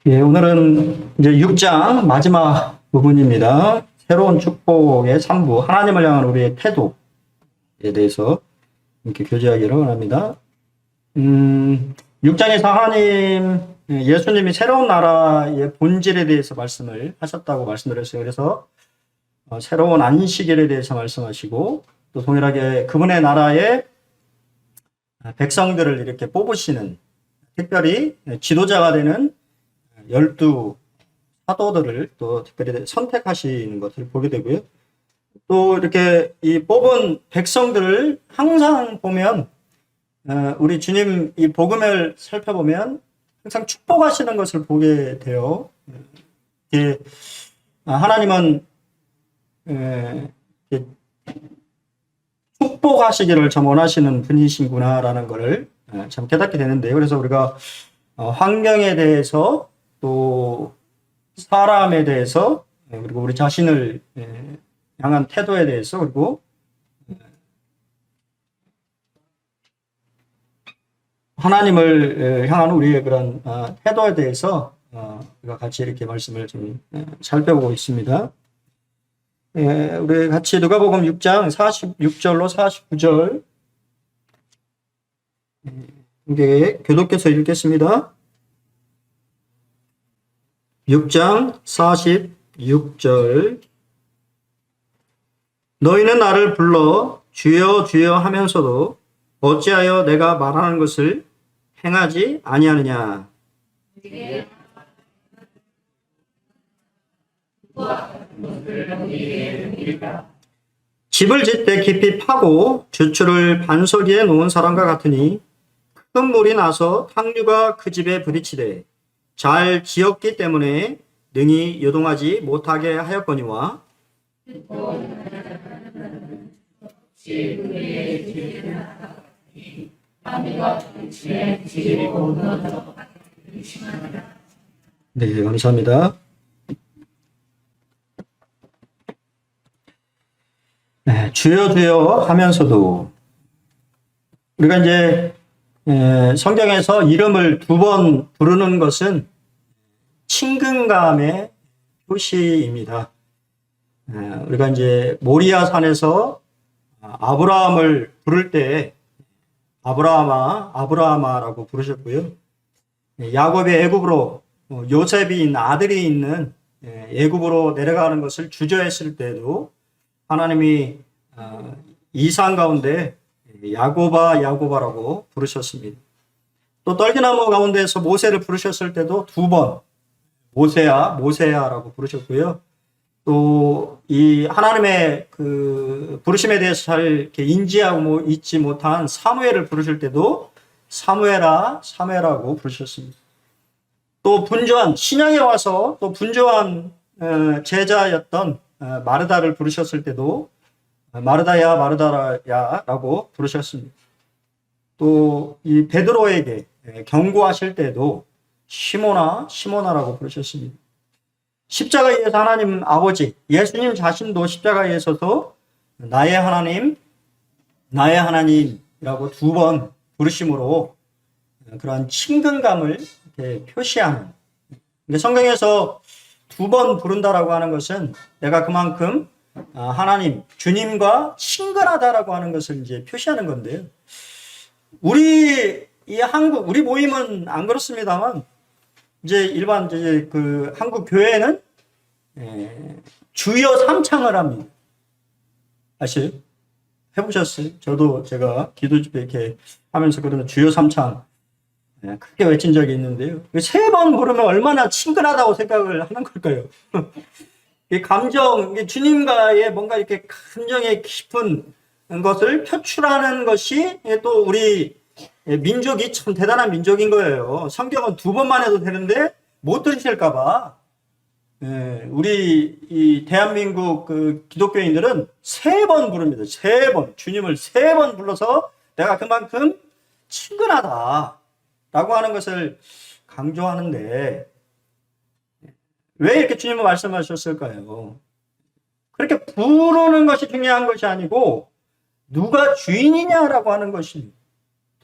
예, 오늘은 이제 6장 마지막 부분입니다. 새로운 축복의 3부, 하나님을 향한 우리의 태도에 대해서 이렇게 교제하기를 원합니다. 6장에서 하나님, 예수님이 새로운 나라의 본질에 대해서 말씀을 하셨다고 말씀드렸어요. 그래서 새로운 안식일에 대해서 말씀하시고, 또 동일하게 그분의 나라의 백성들을 이렇게 뽑으시는, 특별히 지도자가 되는 12 사도들을 또 특별히 선택하시는 것을 보게 되고요. 또 이렇게 이 뽑은 백성들을 항상 보면, 우리 주님 이 복음을 살펴보면 항상 축복하시는 것을 보게 돼요. 하나님은 축복하시기를 참 원하시는 분이신구나라는 것을 참 깨닫게 되는데요. 그래서 우리가 환경에 대해서 또 사람에 대해서 그리고 우리 자신을 향한 태도에 대해서 그리고 하나님을 향한 우리의 그런 태도에 대해서 우리가 같이 이렇게 말씀을 좀 살펴보고 있습니다. 우리 같이 누가복음 6장 46절로 49절 이게 교독께서 읽겠습니다. 6장 46절 너희는 나를 불러 주여 주여 하면서도 어찌하여 내가 말하는 것을 행하지 아니하느냐. 집을 짓되 깊이 파고 주추를 반석 위에 놓은 사람과 같으니 큰 물이 나서 탕류가 그 집에 부딪히되 잘 지었기 때문에 능히 요동하지 못하게 하였거니와 네, 감사합니다. 네, 주여 주여 하면서도 우리가 이제 성경에서 이름을 2번 부르는 것은 친근감의 표시입니다. 우리가 이제 모리아 산에서 아브라함을 부를 때 아브라함아, 아브라함아라고 부르셨고요. 야곱이 애굽으로 요셉인 아들이 있는 애굽으로 내려가는 것을 주저했을 때도 하나님이 이상 가운데 야곱아 야곱아라고 부르셨습니다. 또 떨기나무 가운데서 모세를 부르셨을 때도 2번 모세야 모세야라고 부르셨고요. 또 이 하나님의 그 부르심에 대해서 잘 이렇게 인지하고 있지 못한 사무엘을 부르실 때도 사무엘아 사무엘하고 부르셨습니다. 또 분주한 신약에 와서 또 분주한 제자였던 마르다를 부르셨을 때도 마르다야 마르다야라고 부르셨습니다. 또 이 베드로에게 경고하실 때도 시몬아 시몬아라고 부르셨습니다. 십자가에 의해서 하나님 아버지 예수님 자신도 십자가에 있어서 나의 하나님 나의 하나님이라고 2번 부르심으로 그러한 친근감을 표시하는, 성경에서 2번 부른다라고 하는 것은 내가 그만큼 하나님 주님과 친근하다라고 하는 것을 이제 표시하는 건데요. 우리 이 한국 우리 모임은 안 그렇습니다만 이제 일반 이제 그 한국 교회는 주여 삼창을 합니다. 아시죠? 해보셨어요? 저도 제가 기도 집회 이렇게 하면서 그러는 주여 삼창 크게 외친 적이 있는데요. 3번 부르면 얼마나 친근하다고 생각을 하는 걸까요? 이 감정, 주님과의 뭔가 이렇게 감정의 깊은 것을 표출하는 것이 또 우리 민족이 참 대단한 민족인 거예요. 성경은 2번만 해도 되는데 못 들으실까봐 우리 이 대한민국 그 기독교인들은 3번 부릅니다. 3번 주님을 3번 불러서 내가 그만큼 친근하다라고 하는 것을 강조하는데 왜 이렇게 주님은 말씀하셨을까요? 그렇게 부르는 것이 중요한 것이 아니고 누가 주인이냐라고 하는 것입니다.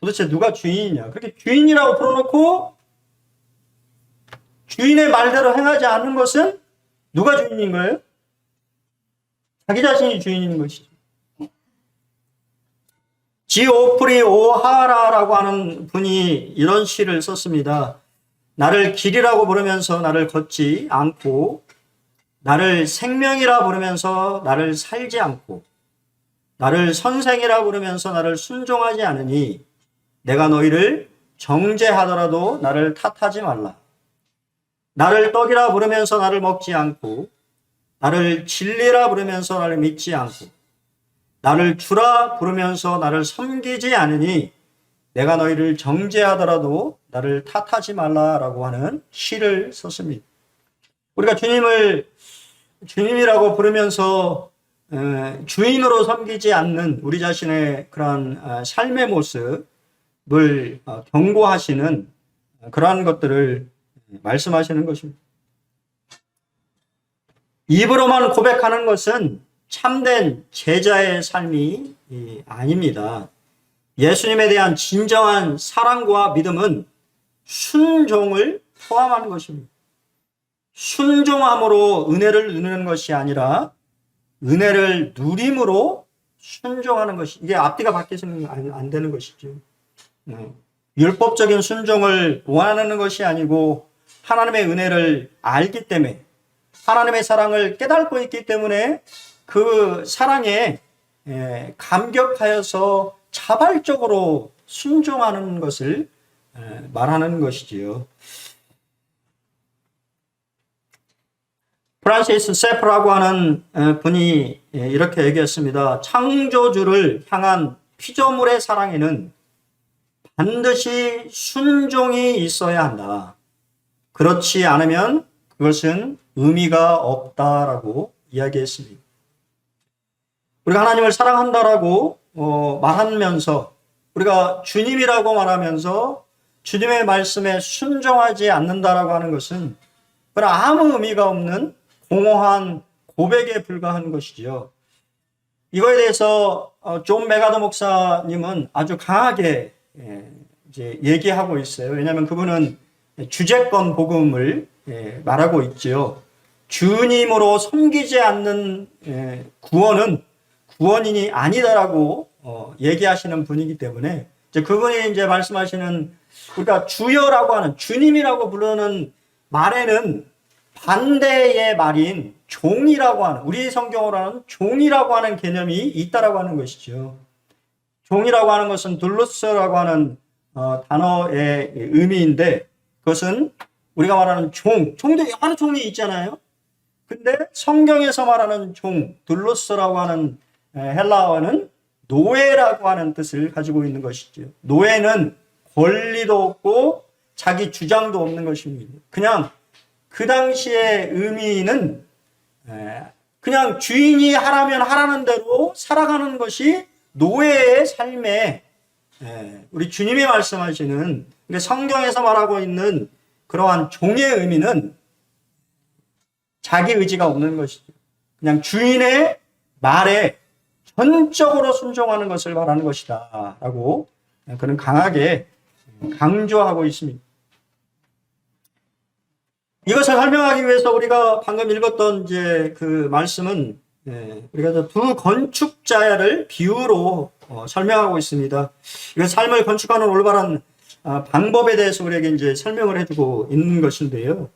도대체 누가 주인이냐? 그렇게 주인이라고 불러놓고 주인의 말대로 행하지 않는 것은 누가 주인인 거예요? 자기 자신이 주인인 것이죠. 지오프리 오하라라고 하는 분이 이런 시를 썼습니다. 나를 길이라고 부르면서 나를 걷지 않고, 나를 생명이라 부르면서 나를 살지 않고, 나를 선생이라 부르면서 나를 순종하지 않으니 내가 너희를 정죄하더라도 나를 탓하지 말라. 나를 떡이라 부르면서 나를 먹지 않고, 나를 진리라 부르면서 나를 믿지 않고, 나를 주라 부르면서 나를 섬기지 않으니 내가 너희를 정죄하더라도 나를 탓하지 말라라고 하는 시를 썼습니다. 우리가 주님을 주님이라고 부르면서 주인으로 섬기지 않는 우리 자신의 그러한 삶의 모습을 경고하시는 그러한 것들을 말씀하시는 것입니다. 입으로만 고백하는 것은 참된 제자의 삶이 아닙니다. 예수님에 대한 진정한 사랑과 믿음은 순종을 포함하는 것입니다. 순종함으로 은혜를 누리는 것이 아니라 은혜를 누림으로 순종하는 것이, 이게 앞뒤가 바뀌어서는 안 되는 것이죠. 율법적인 순종을 원하는 것이 아니고 하나님의 은혜를 알기 때문에, 하나님의 사랑을 깨닫고 있기 때문에 그 사랑에 감격하여서 자발적으로 순종하는 것을 말하는 것이지요. 프란시스 세프라고 하는 분이 이렇게 얘기했습니다. 창조주를 향한 피조물의 사랑에는 반드시 순종이 있어야 한다. 그렇지 않으면 그것은 의미가 없다라고 이야기했습니다. 우리가 하나님을 사랑한다라고 말하면서, 우리가 주님이라고 말하면서 주님의 말씀에 순종하지 않는다라고 하는 것은 그러나 아무 의미가 없는 공허한 고백에 불과한 것이지요. 이거에 대해서 존 메가더 목사님은 아주 강하게 이제 얘기하고 있어요. 왜냐하면 그분은 주제권 복음을 말하고 있지요. 주님으로 섬기지 않는 구원은 구원인이 아니다라고 얘기하시는 분이기 때문에, 이제 그분이 이제 말씀하시는, 우리가 주여라고 하는, 주님이라고 부르는 말에는 반대의 말인 종이라고 하는, 우리 성경으로 하는 종이라고 하는 개념이 있다라고 하는 것이죠. 종이라고 하는 것은 둘루스라고 하는 단어의 의미인데, 그것은 우리가 말하는 종도 여러 종이 있잖아요. 근데 성경에서 말하는 종, 둘루스라고 하는 헬라어는 노예라고 하는 뜻을 가지고 있는 것이죠. 노예는 권리도 없고 자기 주장도 없는 것입니다. 그냥 그 당시의 의미는 그냥 주인이 하라면 하라는 대로 살아가는 것이 노예의 삶에, 우리 주님이 말씀하시는, 성경에서 말하고 있는 그러한 종의 의미는 자기 의지가 없는 것이죠. 그냥 주인의 말에 전적으로 순종하는 것을 말하는 것이다 라고 그는 강하게 강조하고 있습니다. 이것을 설명하기 위해서 우리가 방금 읽었던 이제 그 말씀은 우리가 두 건축자를 비유로 설명하고 있습니다. 이건 삶을 건축하는 올바른 방법에 대해서 우리에게 이제 설명을 해주고 있는 것인데요.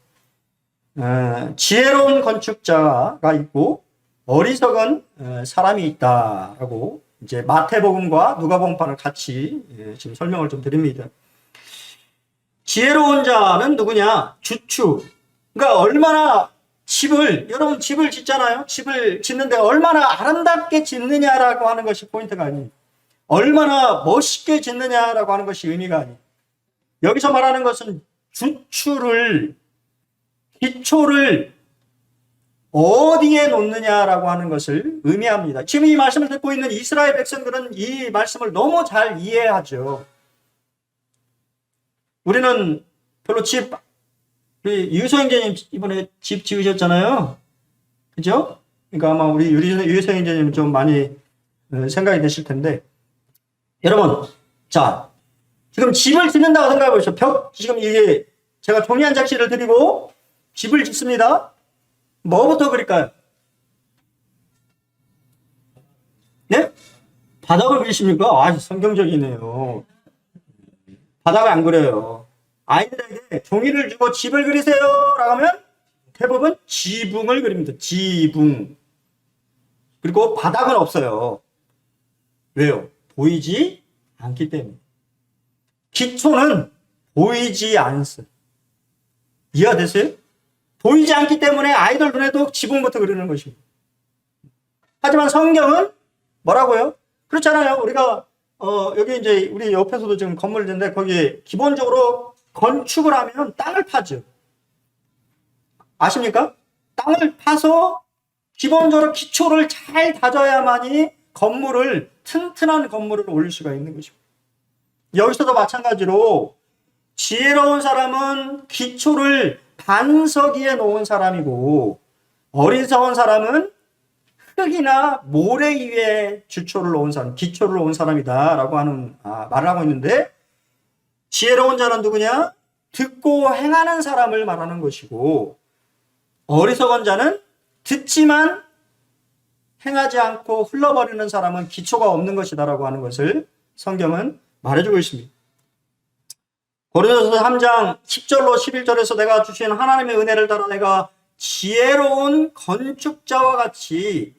지혜로운 건축자가 있고 어리석은 사람이 있다라고 이제 마태복음과 누가복음판을 같이 지금 설명을 좀 드립니다. 지혜로운 자는 누구냐? 주추. 그러니까 얼마나 여러분 집을 짓잖아요. 집을 짓는데 얼마나 아름답게 짓느냐라고 하는 것이 포인트가 아니에요. 얼마나 멋있게 짓느냐라고 하는 것이 의미가 아니에요. 여기서 말하는 것은 기초를 어디에 놓느냐라고 하는 것을 의미합니다. 지금 이 말씀을 듣고 있는 이스라엘 백성들은 이 말씀을 너무 잘 이해하죠. 우리는 별로 유소행제님 이번에 집 지으셨잖아요. 그죠? 그러니까 아마 우리 유소행제님 좀 많이 생각이 되실 텐데, 여러분, 자, 지금 집을 짓는다고 생각해 보십시오. 지금 이게 제가 종이 한 장씩을 드리고 집을 짓습니다. 뭐부터 그릴까요? 네? 바닥을 그리십니까? 아, 성경적이네요. 바닥을 안 그려요. 아이들에게 종이를 주고 집을 그리세요 라고 하면 대부분 지붕을 그립니다. 지붕. 그리고 바닥은 없어요. 왜요? 보이지 않기 때문에. 기초는 보이지 않습니다. 이해가 되세요? 보이지 않기 때문에 아이들 눈에도 지붕부터 그리는 것입니다. 하지만 성경은 뭐라고요? 그렇잖아요. 우리가 여기 이제 우리 옆에서도 지금 건물인데 거기 기본적으로 건축을 하면 땅을 파죠. 아십니까? 땅을 파서 기본적으로 기초를 잘 다져야만이 건물을 튼튼한 건물을 올릴 수가 있는 것입니다. 여기서도 마찬가지로 지혜로운 사람은 기초를 반석 위에 놓은 사람이고 어리석은 사람은 흙이나 모래 위에 기초를 놓은 사람이다라고 하는 말을 하고 있는데 지혜로운 자는 누구냐? 듣고 행하는 사람을 말하는 것이고 어리석은 자는 듣지만 행하지 않고 흘러버리는 사람은 기초가 없는 것이다라고 하는 것을 성경은 말해주고 있습니다. 고린도서 3장 10절로 11절에서 내가 주신 하나님의 은혜를 따라 내가 지혜로운 건축자와 같이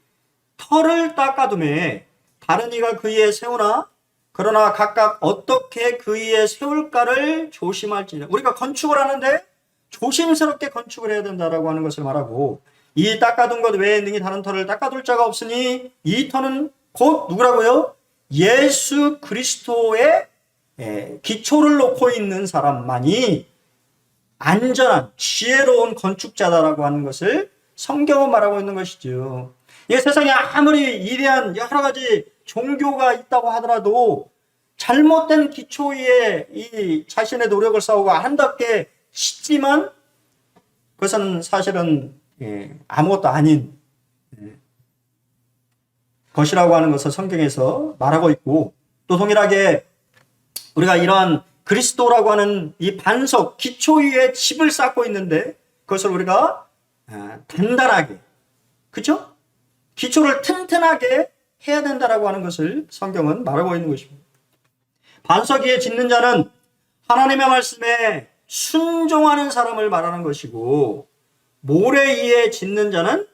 터를 닦아두매 다른 이가 그 위에 세우나 그러나 각각 어떻게 그 위에 세울까를 조심할지니라. 우리가 건축을 하는데 조심스럽게 건축을 해야 된다라고 하는 것을 말하고 이 닦아둔 것 외에 능히 다른 터를 닦아둘 자가 없으니 이 터는 곧 누구라고요? 예수 그리스도의 기초를 놓고 있는 사람만이 안전한 지혜로운 건축자다라고 하는 것을 성경은 말하고 있는 것이죠. 이 세상에 아무리 위대한 여러 가지 종교가 있다고 하더라도 잘못된 기초 위에 이 자신의 노력을 쌓고 아름답게 짓지만 그것은 사실은 아무것도 아닌 것이라고 하는 것을 성경에서 말하고 있고 또 동일하게 우리가 이러한 그리스도라고 하는 이 반석 기초 위에 집을 쌓고 있는데 그것을 우리가 단단하게 그렇죠? 기초를 튼튼하게 해야 된다라고 하는 것을 성경은 말하고 있는 것입니다. 반석 위에 짓는 자는 하나님의 말씀에 순종하는 사람을 말하는 것이고 모래 위에 짓는 자는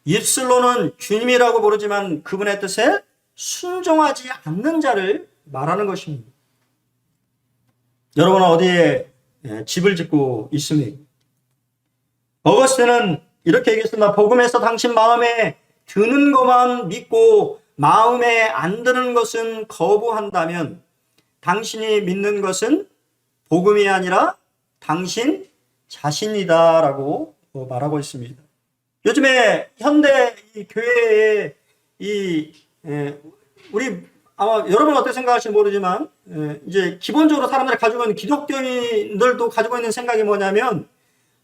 입술로는 주님이라고 부르지만 그분의 뜻에 순종하지 않는 자를 말하는 것입니다. 여러분은 어디에 집을 짓고 있습니까? 어거스틴은 이렇게 얘기했습니다. 복음에서 당신 마음에 드는 것만 믿고 마음에 안 드는 것은 거부한다면 당신이 믿는 것은 복음이 아니라 당신 자신이다 라고 말하고 있습니다. 요즘에 현대 이 교회에 우리 아마 여러분 어떻게 생각하실지 모르지만 이제 기본적으로 사람들이 가지고 있는 기독교인들도 가지고 있는 생각이 뭐냐면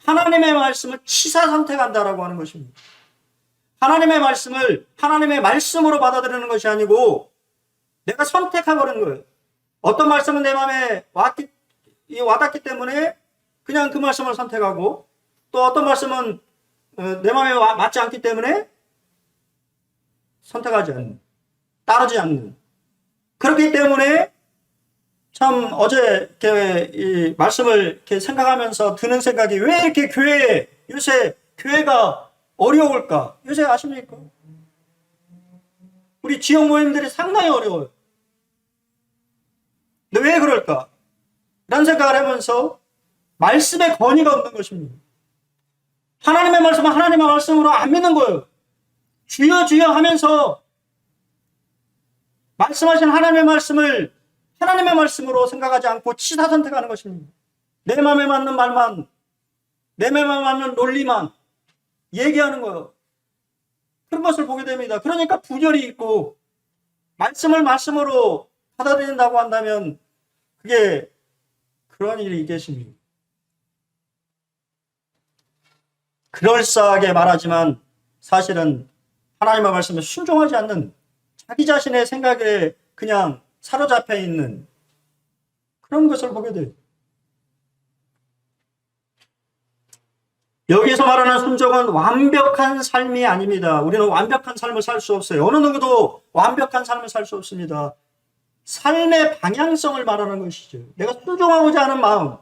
하나님의 말씀을 취사 선택한다라고 하는 것입니다. 하나님의 말씀을 하나님의 말씀으로 받아들이는 것이 아니고 내가 선택해버린 거예요. 어떤 말씀은 내 마음에 와닿기 때문에 그냥 그 말씀을 선택하고 또 어떤 말씀은 내 마음에 맞지 않기 때문에 선택하지 않는, 따르지 않는. 그렇기 때문에 참 어제 이렇게 이 말씀을 이렇게 생각하면서 드는 생각이 왜 이렇게 요새 교회가 어려울까? 요새 아십니까? 우리 지역 모임들이 상당히 어려워요. 근데 왜 그럴까? 라는 생각을 하면서 말씀의 권위가 없는 것입니다. 하나님의 말씀은 하나님의 말씀으로 안 믿는 거예요. 주여 주여 하면서 말씀하신 하나님의 말씀을 하나님의 말씀으로 생각하지 않고 치사 선택하는 것입니다. 내 마음에 맞는 말만, 내 마음에 맞는 논리만 얘기하는 거예요. 그런 것을 보게 됩니다. 그러니까 분열이 있고 말씀을 말씀으로 받아들인다고 한다면 그게 그런 일이 있겠습니까? 그럴싸하게 말하지만 사실은 하나님의 말씀에 순종하지 않는 자기 자신의 생각에 그냥 사로잡혀 있는 그런 것을 보게 돼요. 여기서 말하는 순종은 완벽한 삶이 아닙니다. 우리는 완벽한 삶을 살 수 없어요. 어느 누구도 완벽한 삶을 살 수 없습니다. 삶의 방향성을 말하는 것이죠. 내가 순종하고자 하는 마음,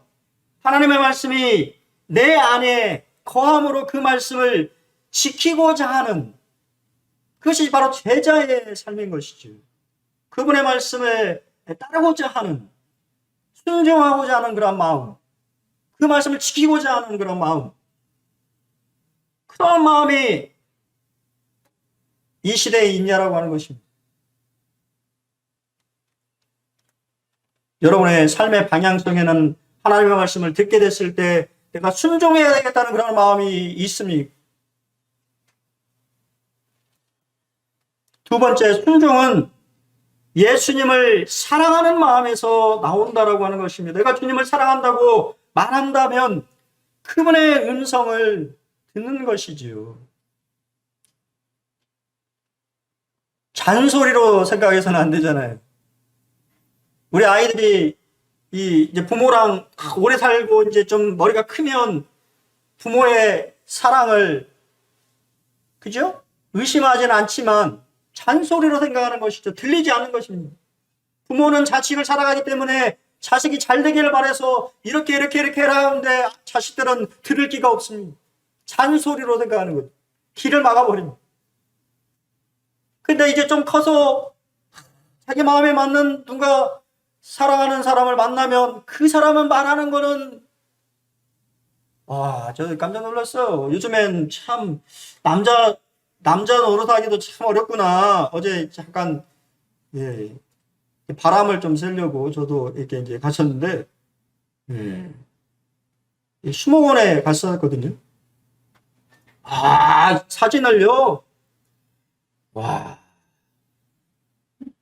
하나님의 말씀이 내 안에 거함으로 그 말씀을 지키고자 하는, 그것이 바로 제자의 삶인 것이죠. 그분의 말씀에 따르고자 하는, 순종하고자 하는 그런 마음, 그 말씀을 지키고자 하는 그런 마음, 그런 마음이 이 시대에 있냐라고 하는 것입니다. 여러분의 삶의 방향성에는 하나님의 말씀을 듣게 됐을 때 내가 순종해야 되겠다는 그런 마음이 있습니까? 두 번째, 순종은 예수님을 사랑하는 마음에서 나온다라고 하는 것입니다. 내가 주님을 사랑한다고 말한다면 그분의 음성을 듣는 것이지요. 잔소리로 생각해서는 안 되잖아요. 우리 아이들이 이제 부모랑 오래 살고 이제 좀 머리가 크면 부모의 사랑을, 그죠? 의심하지는 않지만 잔소리로 생각하는 것이죠. 들리지 않는 것입니다. 부모는 자식을 사랑하기 때문에 자식이 잘 되기를 바라서 이렇게 해라 하는데 자식들은 들을 기가 없습니다. 잔소리로 생각하는 거죠. 길을 막아버립니다. 근데 이제 좀 커서 자기 마음에 맞는 누가 사랑하는 사람을 만나면 그 사람은 말하는 거는, 저 깜짝 놀랐어요. 요즘엔 참 남자 노릇하기도 참 어렵구나. 어제 잠깐 바람을 좀 쐬려고 저도 이렇게 이제 갔었는데 수목원에 갔었거든요. 사진을요.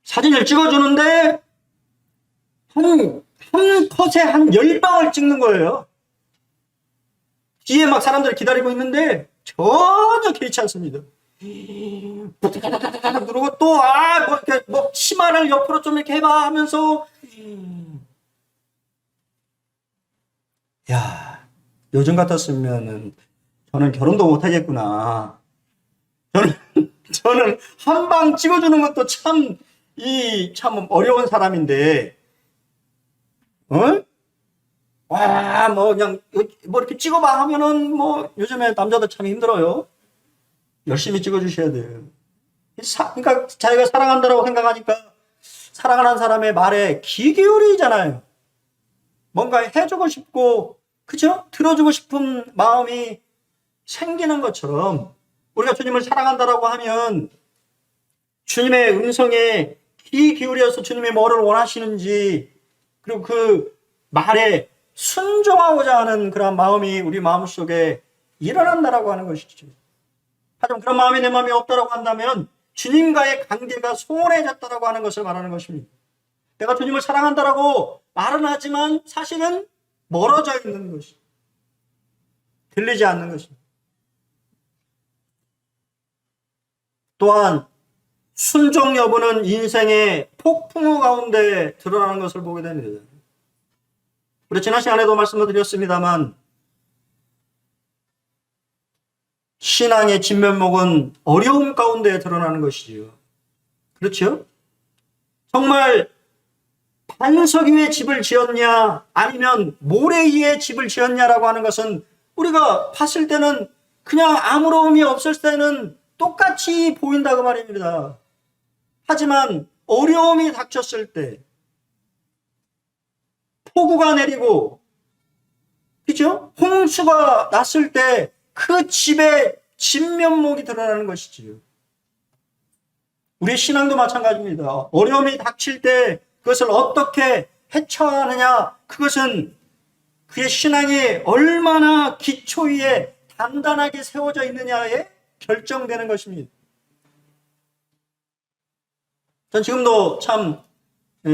사진을 찍어주는데 한 컷에 한 10방을 찍는 거예요. 뒤에 막 사람들이 기다리고 있는데 전혀 개의치 않습니다. 그러고 또 이렇게 치마를 옆으로 좀 이렇게 해봐 하면서, 요즘 같았으면은 저는 결혼도 못 하겠구나. 저는 한 방 찍어주는 것도 참 어려운 사람인데, 그냥 이렇게 찍어봐 하면은 요즘에 남자들 참 힘들어요. 열심히 찍어주셔야 돼요. 그러니까 자기가 사랑한다고 생각하니까 사랑하는 사람의 말에 귀 기울이잖아요. 뭔가 해주고 싶고, 그죠? 들어주고 싶은 마음이 생기는 것처럼 우리가 주님을 사랑한다라고 하면 주님의 음성에 귀 기울여서 주님이 뭐를 원하시는지, 그리고 그 말에 순종하고자 하는 그런 마음이 우리 마음속에 일어난다라고 하는 것이죠. 하지만 그런 마음이 내 마음에 없다라고 한다면 주님과의 관계가 소원해졌다라고 하는 것을 말하는 것입니다. 내가 주님을 사랑한다라고 말은 하지만 사실은 멀어져 있는 것이, 들리지 않는 것입니다. 또한 순종 여부는 인생의 폭풍우 가운데 드러나는 것을 보게 됩니다. 우리 지난 시간에도 말씀을 드렸습니다만 신앙의 진면목은 어려움 가운데 드러나는 것이지요. 그렇죠? 정말 반석 위에 집을 지었냐 아니면 모래 위에 집을 지었냐라고 하는 것은 우리가 봤을 때는 그냥 아무런 없을 때는 똑같이 보인다고 말입니다. 하지만 어려움이 닥쳤을 때, 폭우가 내리고, 그죠? 홍수가 났을 때 그 집의 진면목이 드러나는 것이지요. 우리 신앙도 마찬가지입니다. 어려움이 닥칠 때 그것을 어떻게 헤쳐하느냐, 그것은 그의 신앙이 얼마나 기초 위에 단단하게 세워져 있느냐에 결정되는 것입니다. 전 지금도 참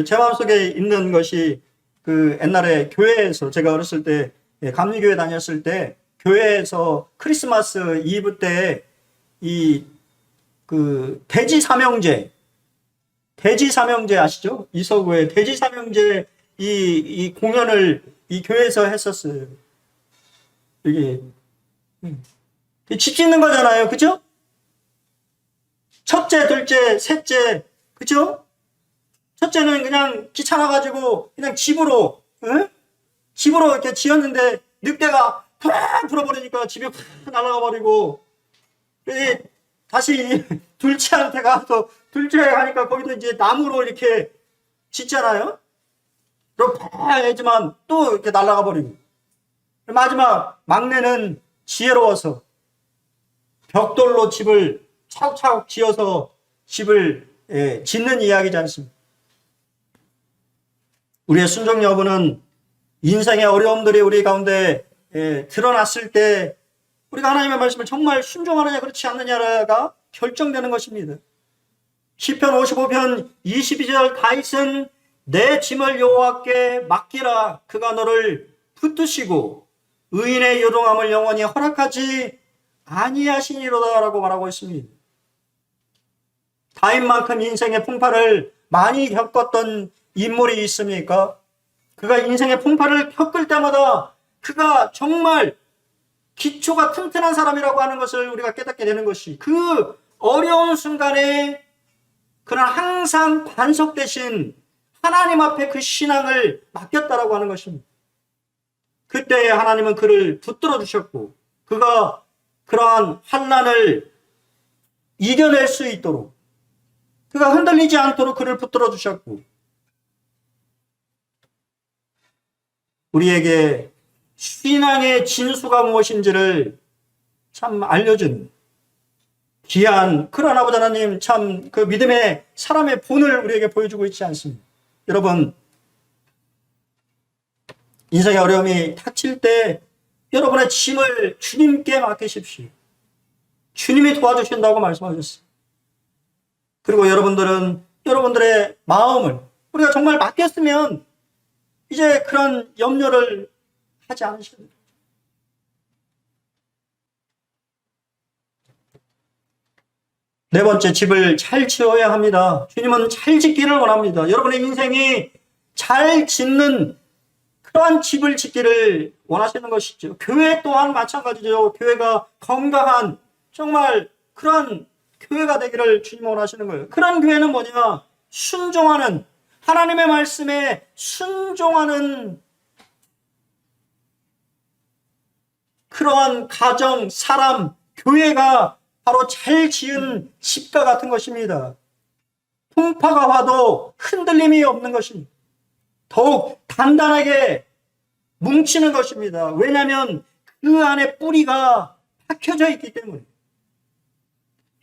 제 마음속에 있는 것이 그 옛날에 교회에서 제가 어렸을 때 감리교회 다녔을 때 교회에서 크리스마스 이브 때 그 대지 삼형제 아시죠? 이서구의 대지 삼형제 이 공연을 이 교회에서 했었어요. 이게 집 짓는 거잖아요. 그죠? 첫째, 둘째, 셋째. 그죠? 첫째는 그냥 귀찮아가지고 그냥 집으로, 응? 집으로 이렇게 지었는데 늑대가 팍 불어버리니까 집이 확 날아가 버리고, 다시 둘째한테 가서 둘째 하니까 거기도 이제 나무로 이렇게 짓잖아요. 그럼 팍 해지만 또 이렇게 날아가 버리고. 마지막 막내는 지혜로워서 벽돌로 집을 차곡차곡 지어서 집을 짓는 이야기지 않습니까? 우리의 순종 여부는 인생의 어려움들이 우리 가운데 드러났을 때 우리가 하나님의 말씀을 정말 순종하느냐 그렇지 않느냐가 결정되는 것입니다. 시편 55편 22절 다윗은 내 짐을 여호와께 맡기라 그가 너를 붙드시고 의인의 요동함을 영원히 허락하지 아니하시니로다 라고 말하고 있습니다. 다윗만큼 인생의 풍파를 많이 겪었던 인물이 있습니까? 그가 인생의 풍파를 겪을 때마다 그가 정말 기초가 튼튼한 사람이라고 하는 것을 우리가 깨닫게 되는 것이, 그 어려운 순간에 그는 항상 반석 대신 하나님 앞에 그 신앙을 맡겼다라고 하는 것입니다. 그때 하나님은 그를 붙들어 주셨고 그가 그러한 환난을 이겨낼 수 있도록, 그가 흔들리지 않도록 그를 붙들어 주셨고, 우리에게 신앙의 진수가 무엇인지를 참 알려준 귀한 그런 아버지 하나님, 참 그 믿음의 사람의 본을 우리에게 보여주고 있지 않습니까? 여러분, 인생의 어려움이 닥칠 때 여러분의 짐을 주님께 맡기십시오. 주님이 도와주신다고 말씀하셨어요. 그리고 여러분들은 여러분들의 마음을 우리가 정말 맡겼으면 이제 그런 염려를 하지 않으셔도 돼요. 네 번째, 집을 잘 지어야 합니다. 주님은 잘 짓기를 원합니다. 여러분의 인생이 잘 짓는 그러한 집을 짓기를 원하시는 것이죠. 교회 또한 마찬가지죠. 교회가 건강한 정말 그런 교회가 되기를 주님 원하시는 거예요. 그런 교회는 뭐냐? 순종하는, 하나님의 말씀에 순종하는 그러한 가정, 사람, 교회가 바로 잘 지은 집과 같은 것입니다. 풍파가 와도 흔들림이 없는 것입니다. 더욱 단단하게 뭉치는 것입니다. 왜냐하면 그 안에 뿌리가 박혀져 있기 때문에,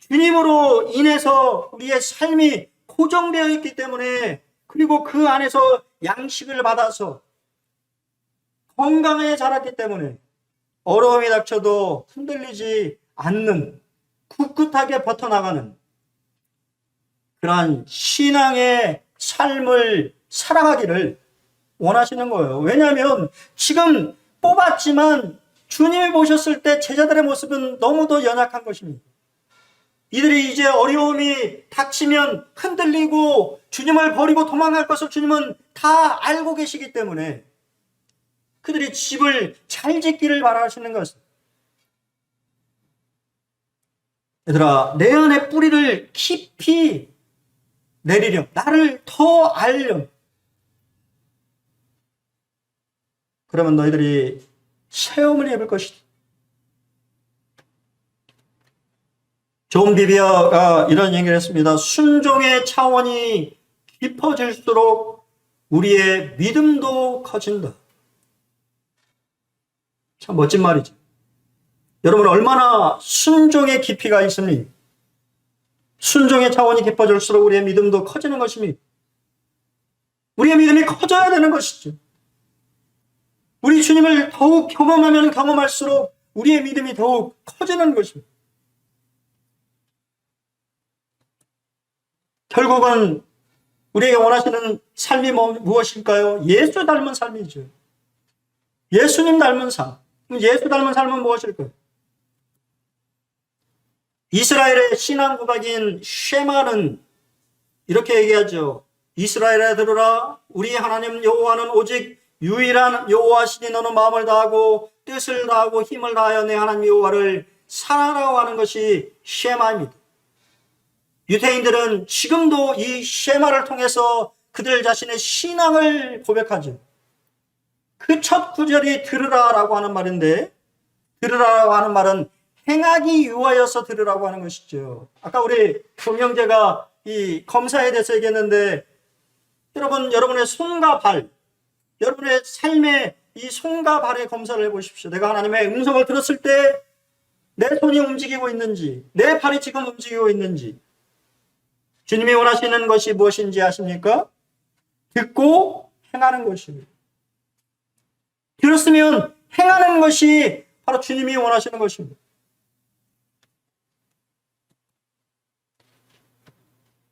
주님으로 인해서 우리의 삶이 고정되어 있기 때문에, 그리고 그 안에서 양식을 받아서 건강하게 자랐기 때문에 어려움이 닥쳐도 흔들리지 않는, 굳굳하게 버텨나가는 그러한 신앙의 삶을 살아가기를 원하시는 거예요. 왜냐하면 지금 뽑았지만 주님이 보셨을 때 제자들의 모습은 너무도 연약한 것입니다. 이들이 이제 어려움이 닥치면 흔들리고 주님을 버리고 도망갈 것을 주님은 다 알고 계시기 때문에 그들이 집을 잘 짓기를 바라시는 것입니다. 얘들아, 내 안에 뿌리를 깊이 내리렴, 나를 더 알렴. 그러면 너희들이 체험을 해볼 것이다. 존 비비어가 이런 얘기를 했습니다. 순종의 차원이 깊어질수록 우리의 믿음도 커진다. 참 멋진 말이죠. 여러분, 얼마나 순종의 깊이가 있습니까? 순종의 차원이 깊어질수록 우리의 믿음도 커지는 것입니다. 우리의 믿음이 커져야 되는 것이죠. 우리 주님을 더욱 경험하면 경험할수록 우리의 믿음이 더욱 커지는 것입니다. 결국은 우리에게 원하시는 삶이 무엇일까요? 예수 닮은 삶이죠. 예수님 닮은 삶. 예수 닮은 삶은 무엇일까요? 이스라엘의 신앙 구박인 쉐마는 이렇게 얘기하죠. 이스라엘아 들으라, 우리 하나님 여호와는 오직 유일한 여호와시니 너는 마음을 다하고 뜻을 다하고 힘을 다하여 내 하나님 여호와를 사랑하라고 하는 것이 쉐마입니다. 유대인들은 지금도 이 쉐마를 통해서 그들 자신의 신앙을 고백하죠. 그 첫 구절이 들으라라고 하는 말인데, 들으라라고 하는 말은 행하기 위하여서 들으라고 하는 것이죠. 아까 우리 동영재가 이 검사에 대해서 얘기했는데, 여러분의 손과 발, 여러분의 삶의 이 손과 발의 검사를 해보십시오. 내가 하나님의 음성을 들었을 때 내 손이 움직이고 있는지, 내 발이 지금 움직이고 있는지, 주님이 원하시는 것이 무엇인지 아십니까? 듣고 행하는 것입니다. 들었으면 행하는 것이 바로 주님이 원하시는 것입니다.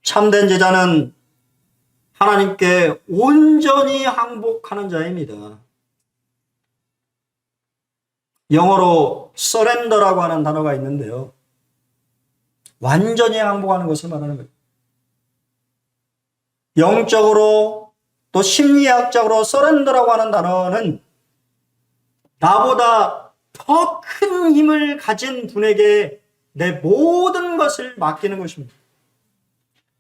참된 제자는 하나님께 온전히 항복하는 자입니다. 영어로 surrender라고 하는 단어가 있는데요. 완전히 항복하는 것을 말하는 거예요. 영적으로 또 심리학적으로 surrender라고 하는 단어는 나보다 더 큰 힘을 가진 분에게 내 모든 것을 맡기는 것입니다.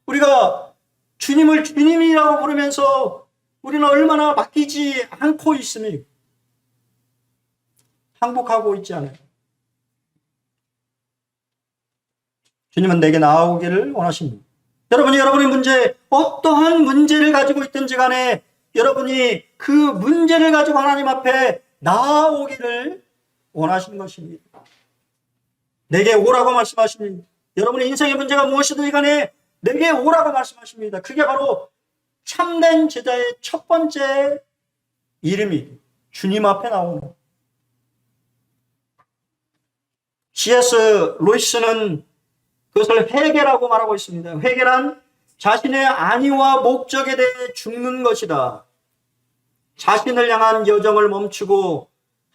우리가 주님을 주님이라고 부르면서 우리는 얼마나 맡기지 않고 있습니까? 항복하고 있지 않아요. 주님은 내게 나아오기를 원하십니다. 여러분의 문제, 어떠한 문제를 가지고 있든지 간에 여러분이 그 문제를 가지고 하나님 앞에 나아오기를 원하시는 것입니다. 내게 오라고 말씀하십니다. 여러분의 인생의 문제가 무엇이든지 간에 내게 오라고 말씀하십니다. 그게 바로 참된 제자의 첫 번째 이름이 주님 앞에 나오는. C.S. 루이스는 그것을 회개라고 말하고 있습니다. 회개란 자신의 안위와 목적에 대해 죽는 것이다. 자신을 향한 여정을 멈추고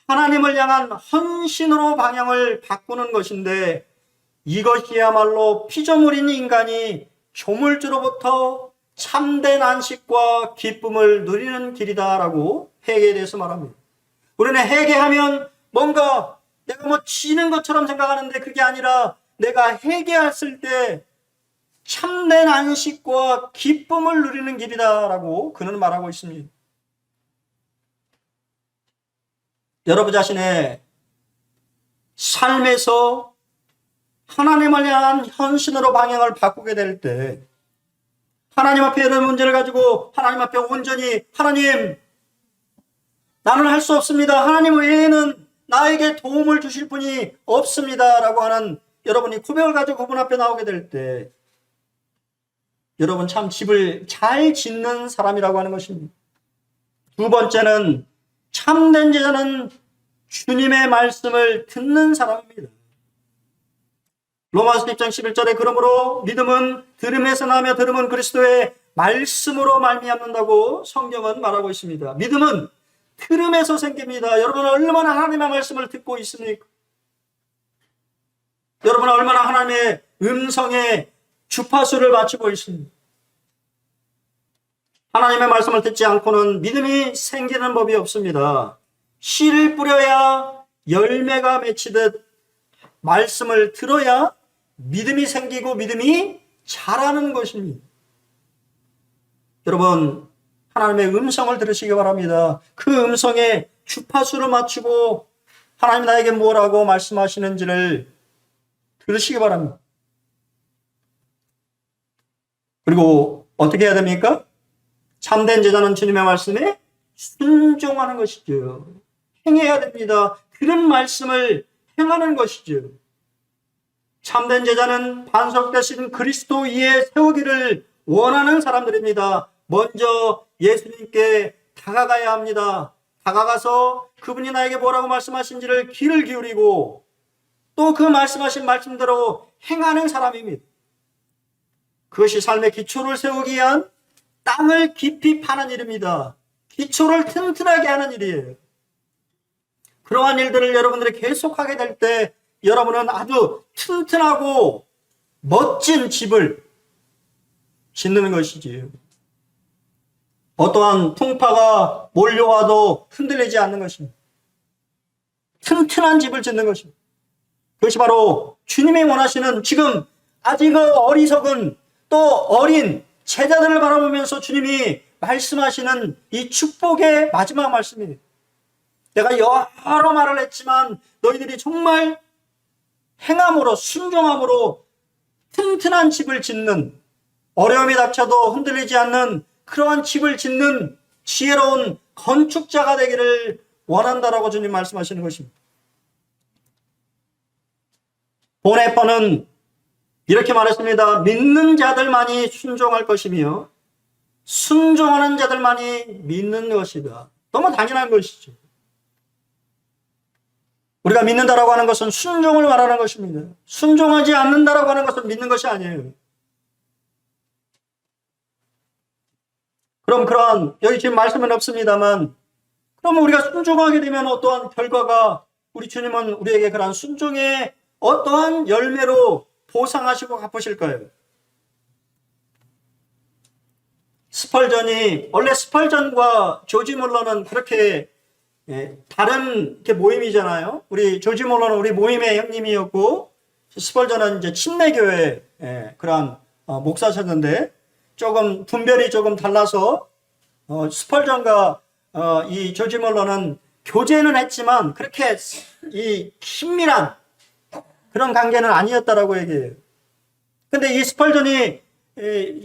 하나님을 향한 헌신으로 방향을 바꾸는 것인데, 이것이야말로 피조물인 인간이 조물주로부터 참된 안식과 기쁨을 누리는 길이다라고 회개에 대해서 말합니다. 우리는 회개하면 뭔가 내가 뭐 지는 것처럼 생각하는데 그게 아니라 내가 회개했을 때 참된 안식과 기쁨을 누리는 길이다라고 그는 말하고 있습니다. 여러분 자신의 삶에서 하나님을 향한 헌신으로 방향을 바꾸게 될 때, 하나님 앞에 이런 문제를 가지고 하나님 앞에 온전히 하나님, 나는 할 수 없습니다. 하나님 외에는 나에게 도움을 주실 분이 없습니다. 라고 하는 여러분이 고백을 가지고 그분 앞에 나오게 될 때, 여러분 참 집을 잘 짓는 사람이라고 하는 것입니다. 두 번째는 참된 제자는 주님의 말씀을 듣는 사람입니다. 로마서 10장 11절에 그러므로 믿음은 들음에서 나며 들음은 그리스도의 말씀으로 말미암는다고 성경은 말하고 있습니다. 믿음은 들음에서 생깁니다. 여러분은 얼마나 하나님의 말씀을 듣고 있습니까? 여러분은 얼마나 하나님의 음성에 주파수를 맞추고 있습니다. 하나님의 말씀을 듣지 않고는 믿음이 생기는 법이 없습니다. 씨를 뿌려야 열매가 맺히듯 말씀을 들어야 믿음이 생기고 믿음이 자라는 것입니다. 여러분, 하나님의 음성을 들으시기 바랍니다. 그 음성에 주파수를 맞추고 하나님 나에게 뭐라고 말씀하시는지를 들으시기 바랍니다. 그리고 어떻게 해야 됩니까? 참된 제자는 주님의 말씀에 순종하는 것이죠. 행해야 됩니다. 들은 말씀을 행하는 것이죠. 참된 제자는 반석 대신 그리스도 위에 세우기를 원하는 사람들입니다. 먼저 예수님께 다가가야 합니다. 다가가서 그분이 나에게 뭐라고 말씀하신지를 귀를 기울이고 또 그 말씀하신 말씀대로 행하는 사람입니다. 그것이 삶의 기초를 세우기 위한 땅을 깊이 파는 일입니다. 기초를 튼튼하게 하는 일이에요. 그러한 일들을 여러분들이 계속하게 될 때 여러분은 아주 튼튼하고 멋진 집을 짓는 것이지요. 어떠한 풍파가 몰려와도 흔들리지 않는 것입니다. 튼튼한 집을 짓는 것입니다. 그것이 바로 주님이 원하시는, 지금 아직 어리석은 또 어린 제자들을 바라보면서 주님이 말씀하시는 이 축복의 마지막 말씀이에요. 내가 여러 말을 했지만 너희들이 정말 행함으로, 순종함으로 튼튼한 집을 짓는, 어려움이 닥쳐도 흔들리지 않는 그러한 집을 짓는 지혜로운 건축자가 되기를 원한다라고 주님 말씀하시는 것입니다. 보네퍼는 이렇게 말했습니다. 믿는 자들만이 순종할 것이며 순종하는 자들만이 믿는 것이다. 너무 당연한 것이죠. 우리가 믿는다라고 하는 것은 순종을 말하는 것입니다. 순종하지 않는다라고 하는 것은 믿는 것이 아니에요. 그럼 그러한, 여기 지금 말씀은 없습니다만, 그러면 우리가 순종하게 되면 어떠한 결과가, 우리 주님은 우리에게 그러한 순종의 어떠한 열매로 보상하시고 갚으실까요? 스펄전이, 원래 스펄전과 조지 물러는 그렇게 다른 이렇게 모임이잖아요. 우리 조지 물러는 우리 모임의 형님이었고, 스펄전은 이제 침례교회 그러한 목사셨는데, 조금 분별이 조금 달라서 스펄전과 이 조지 물러는 교제는 했지만 그렇게 이 친밀한 그런 관계는 아니었다라고 얘기해요. 근데 이 스펄전이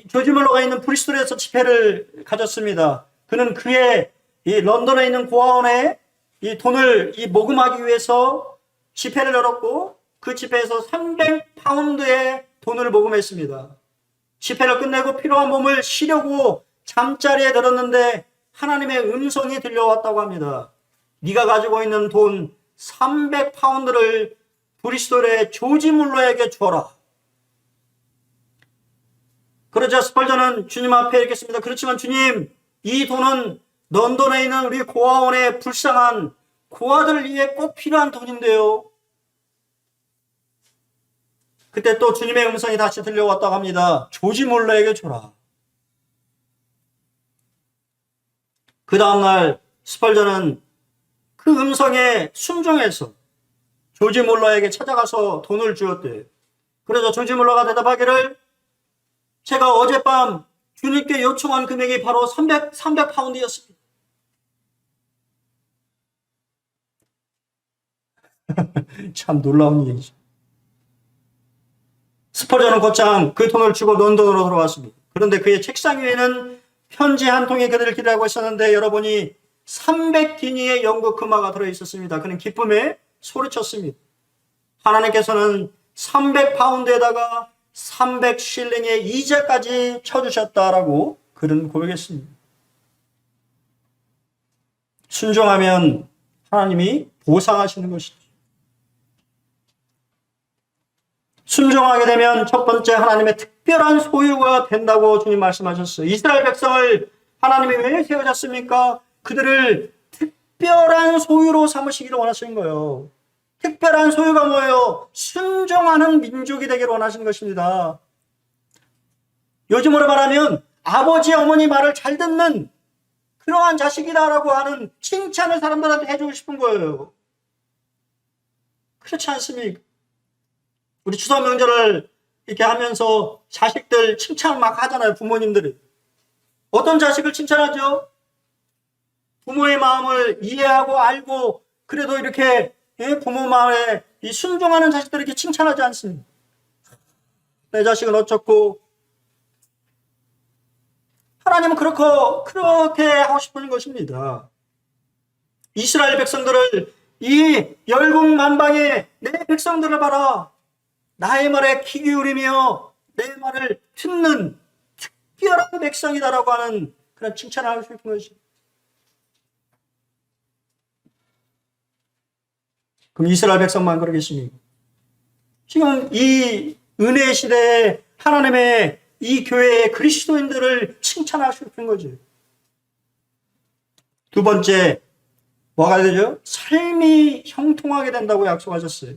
조지 물러가 있는 브리스톨에서 집회를 가졌습니다. 그는 그의 이 런던에 있는 고아원에 이 돈을 이 모금하기 위해서 집회를 열었고, 그 집회에서 300파운드의 돈을 모금했습니다. 집회를 끝내고 필요한 몸을 쉬려고 잠자리에 들었는데 하나님의 음성이 들려왔다고 합니다. 네가 가지고 있는 돈 300파운드를 브리스톨의 조지 물러에게 주어라. 그러자 스펄전은 주님 앞에 이렇게 했습니다. 그렇지만 주님, 이 돈은 런던에 있는 우리 고아원의 불쌍한 고아들을 위해 꼭 필요한 돈인데요. 그때 또 주님의 음성이 다시 들려왔다고 합니다. 조지 물러에게 줘라. 그 다음날 스펄전은 그 음성에 순종해서 조지 물러에게 찾아가서 돈을 주었대요. 그래서 조지 물러가 대답하기를, 제가 어젯밤 주님께 요청한 금액이 바로 300파운드였습니다. 참 놀라운 얘기죠. 스펄전은 곧장 그 돈을 주고 런던으로 돌아왔습니다. 그런데 그의 책상 위에는 편지 한 통이 그들을 기다리고 있었는데 열어보니 300기니의 영국 금화가 들어있었습니다. 그는 기쁨에 소리쳤습니다. 하나님께서는 300파운드에다가 300실링의 이자까지 쳐주셨다라고 그는 고백했습니다. 순종하면 하나님이 보상하시는 것이죠. 순종하게 되면 첫 번째 하나님의 특별한 소유가 된다고 주님 말씀하셨어요. 이스라엘 백성을 하나님이 왜 세우셨습니까? 그들을 특별한 소유로 삼으시기를 원하시는 거예요. 특별한 소유가 뭐예요? 순종하는 민족이 되기를 원하시는 것입니다. 요즘으로 말하면 아버지, 어머니 말을 잘 듣는 그러한 자식이다라고 하는 칭찬을 사람들한테 해주고 싶은 거예요. 그렇지 않습니까? 우리 추석 명절을 이렇게 하면서 자식들 칭찬 막 하잖아요, 부모님들이. 어떤 자식을 칭찬하죠? 부모의 마음을 이해하고 알고 그래도 이렇게 부모 마음에 이 순종하는 자식들을 이렇게 칭찬하지 않습니다. 내 자식은 어쩌고. 하나님은 그렇게 하고 싶은 것입니다. 이스라엘 백성들을, 이 열국만방의 내 백성들을 봐라. 나의 말에 귀 기울이며 내 말을 듣는 특별한 백성이다라고 하는 그런 칭찬을 하고 싶은 것이. 그럼 이스라엘 백성만 그러겠습니까? 지금 이 은혜 시대에 하나님의 이 교회의 그리스도인들을 칭찬하고 싶은 거죠. 두 번째, 뭐가 되죠? 삶이 형통하게 된다고 약속하셨어요.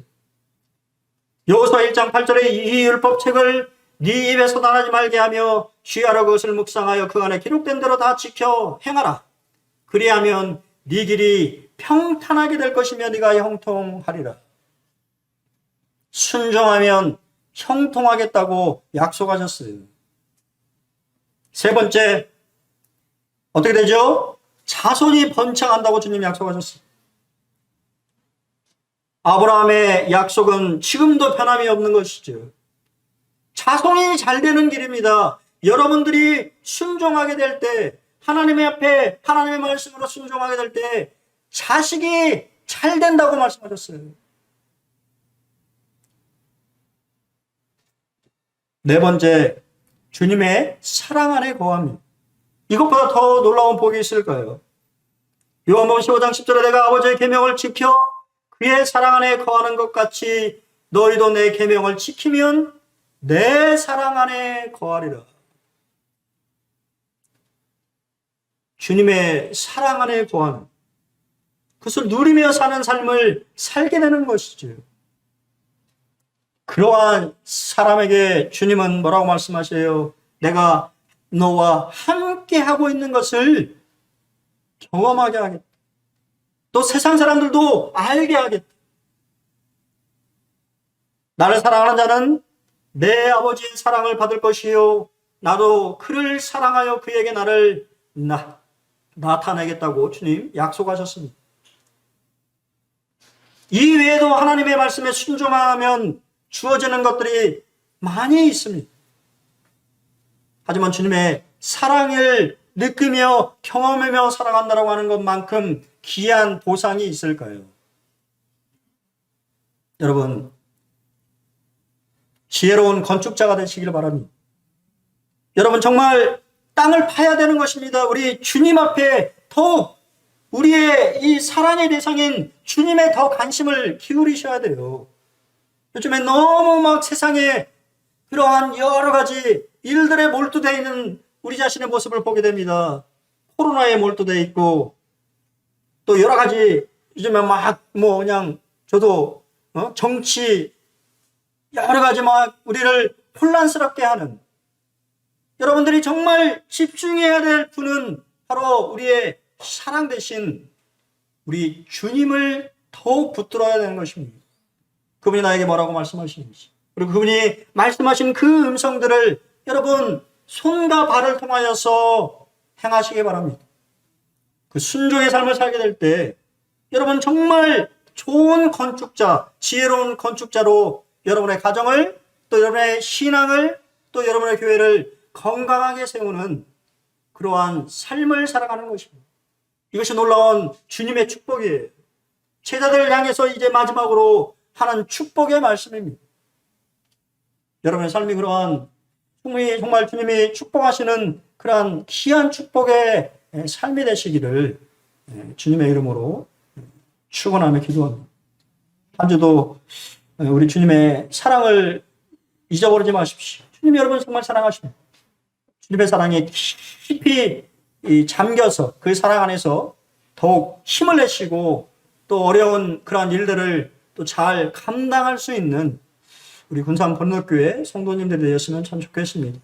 여호수아 1장 8절에 이 율법책을 네 입에서 나가지 말게 하며 쉬하라 그것을 묵상하여 그 안에 기록된 대로 다 지켜 행하라. 그리하면 네 길이 평탄하게 될 것이며 네가 형통하리라. 순종하면 형통하겠다고 약속하셨어요. 세 번째, 어떻게 되죠? 자손이 번창한다고 주님이 약속하셨어요. 아브라함의 약속은 지금도 변함이 없는 것이죠. 자손이 잘 되는 길입니다. 여러분들이 순종하게 될 때, 하나님의 앞에 하나님의 말씀으로 순종하게 될 때 자식이 잘 된다고 말씀하셨어요. 네 번째, 주님의 사랑 안에 거함이. 이것보다 더 놀라운 복이 있을까요? 요한복음 15장 10절에 내가 아버지의 계명을 지켜 그의 사랑 안에 거하는 것 같이 너희도 내 계명을 지키면 내 사랑 안에 거하리라. 주님의 사랑 안에 거하는, 그것을 누리며 사는 삶을 살게 되는 것이죠. 그러한 사람에게 주님은 뭐라고 말씀하세요? 내가 너와 함께 하고 있는 것을 경험하게 하겠다. 또 세상 사람들도 알게 하겠다. 나를 사랑하는 자는 내 아버지의 사랑을 받을 것이요 나도 그를 사랑하여 그에게 나를 나타내겠다고 주님 약속하셨습니다. 이 외에도 하나님의 말씀에 순종하면 주어지는 것들이 많이 있습니다. 하지만 주님의 사랑을 느끼며 경험하며 살아간다고 하는 것만큼 귀한 보상이 있을까요? 여러분, 지혜로운 건축자가 되시길 바랍니다. 여러분, 정말 땅을 파야 되는 것입니다. 우리 주님 앞에 더욱 우리의 이 사랑의 대상인 주님에 더 관심을 기울이셔야 돼요. 요즘에 너무 막 세상에 그러한 여러 가지 일들에 몰두되어 있는 우리 자신의 모습을 보게 됩니다. 코로나에 몰두되어 있고 또 여러 가지 요즘에 막 그냥 저도 정치 여러 가지 막 우리를 혼란스럽게 하는, 여러분들이 정말 집중해야 될 분은 바로 우리의 사랑 대신 우리 주님을 더욱 붙들어야 되는 것입니다. 그분이 나에게 뭐라고 말씀하시는지, 그리고 그분이 말씀하신 그 음성들을 여러분 손과 발을 통하여서 행하시기 바랍니다. 그 순종의 삶을 살게 될 때 여러분 정말 좋은 건축자, 지혜로운 건축자로 여러분의 가정을, 또 여러분의 신앙을, 또 여러분의 교회를 건강하게 세우는 그러한 삶을 살아가는 것입니다. 이것이 놀라운 주님의 축복이에요. 제자들을 향해서 이제 마지막으로 하는 축복의 말씀입니다. 여러분의 삶이 그러한 정말 주님이 축복하시는 그러한 귀한 축복의 삶이 되시기를 주님의 이름으로 축원하며 기도합니다. 한 주도 우리 주님의 사랑을 잊어버리지 마십시오. 주님 여러분 정말 사랑하십니다. 주님의 사랑에 깊이 잠겨서 그 사랑 안에서 더욱 힘을 내시고 또 어려운 그러한 일들을 또 잘 감당할 수 있는 우리 군산 본록교회 성도님들이 되었으면 참 좋겠습니다.